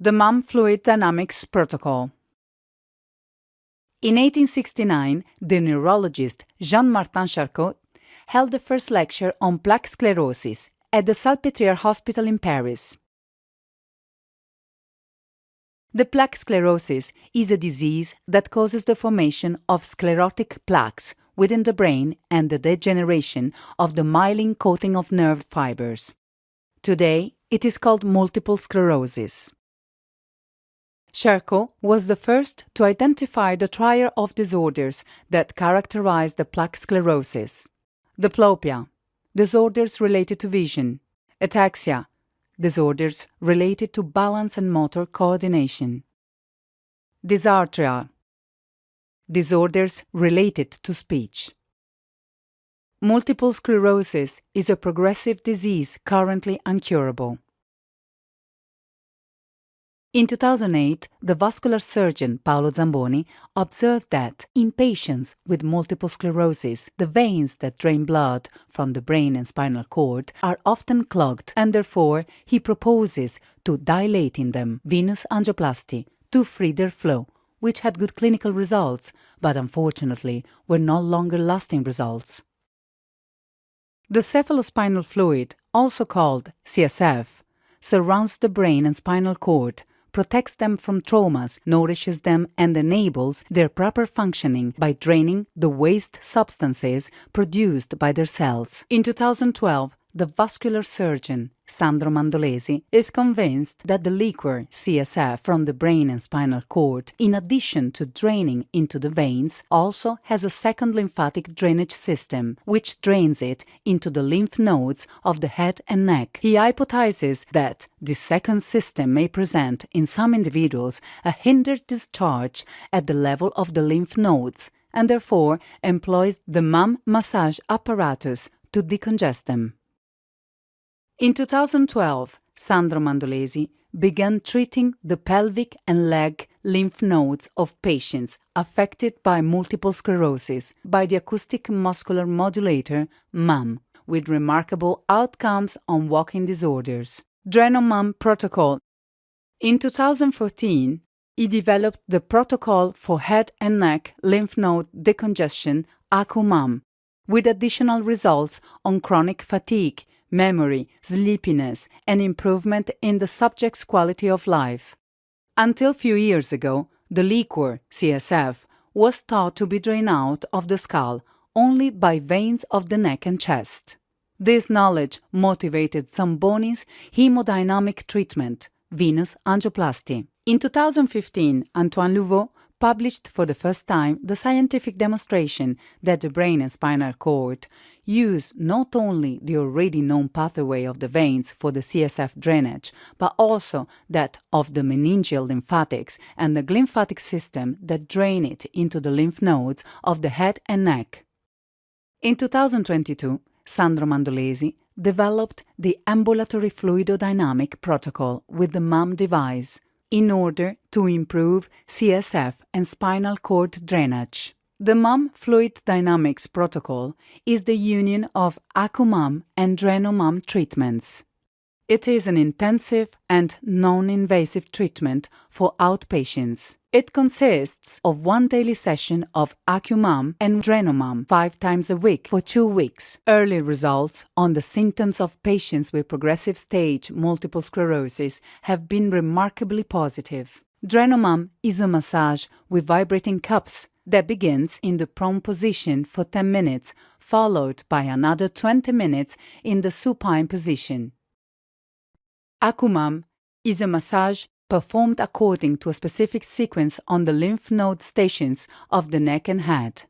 The MAM Fluid Dynamics Protocol. In 1869, the neurologist Jean Martin Charcot held the first lecture on plaque sclerosis at the Salpetrière hospital in Paris. The plaque sclerosis is a disease that causes the formation of sclerotic plaques within the brain and the degeneration of the myelin coating of nerve fibers. Today, it is called multiple sclerosis. Charcot was the first to identify the triad of disorders that characterize the plaque sclerosis: Diplopia, disorders related to vision; Ataxia, disorders related to balance and motor coordination; Dysarthria, disorders related to speech. Multiple sclerosis is a progressive disease currently incurable. In 2008, the vascular surgeon Paolo Zamboni observed that in patients with multiple sclerosis, the veins that drain blood from the brain and spinal cord are often clogged, and therefore he proposes to dilate in them venous angioplasty to free their flow, which had good clinical results, but unfortunately were no longer lasting results. The cephalospinal fluid, also called CSF, surrounds the brain and spinal cord, protects them from traumas, nourishes them, and enables their proper functioning by draining the waste substances produced by their cells. In 2012, the vascular surgeon Sandro Mandolesi is convinced that the liquor CSF from the brain and spinal cord, in addition to draining into the veins, also has a second lymphatic drainage system, which drains it into the lymph nodes of the head and neck. He hypothesizes that this second system may present in some individuals a hindered discharge at the level of the lymph nodes, and therefore employs the MAM massage apparatus to decongest them. In 2012, Sandro Mandolesi began treating the pelvic and leg lymph nodes of patients affected by multiple sclerosis by the acoustic muscular modulator MAM, with remarkable outcomes on walking disorders. MAM protocol. In 2014, he developed the protocol for head and neck lymph node decongestion MAM, with additional results on chronic fatigue, memory, sleepiness, and improvement in the subject's quality of life. Until few years ago, the liquor, CSF, was thought to be drained out of the skull only by veins of the neck and chest. This knowledge motivated Zamboni's hemodynamic treatment, venous angioplasty. In 2015, Antoine Louveau published for the first time the scientific demonstration that the brain and spinal cord use not only the already known pathway of the veins for the CSF drainage, but also that of the meningeal lymphatics and the glymphatic system that drain it into the lymph nodes of the head and neck. In 2022, Sandro Mandolesi developed the ambulatory fluidodynamic protocol with the MAM device, in order to improve CSF and spinal cord drainage. The MAM Fluid Dynamics Protocol is the union of MAM and MAM treatments. It is an intensive and non-invasive treatment for outpatients. It consists of one daily session of MAM and MAM 5 times a week for 2 weeks. Early results on the symptoms of patients with progressive stage multiple sclerosis have been remarkably positive. MAM is a massage with vibrating cups that begins in the prone position for 10 minutes, followed by another 20 minutes in the supine position. MAM is a massage performed according to a specific sequence on the lymph node stations of the neck and head.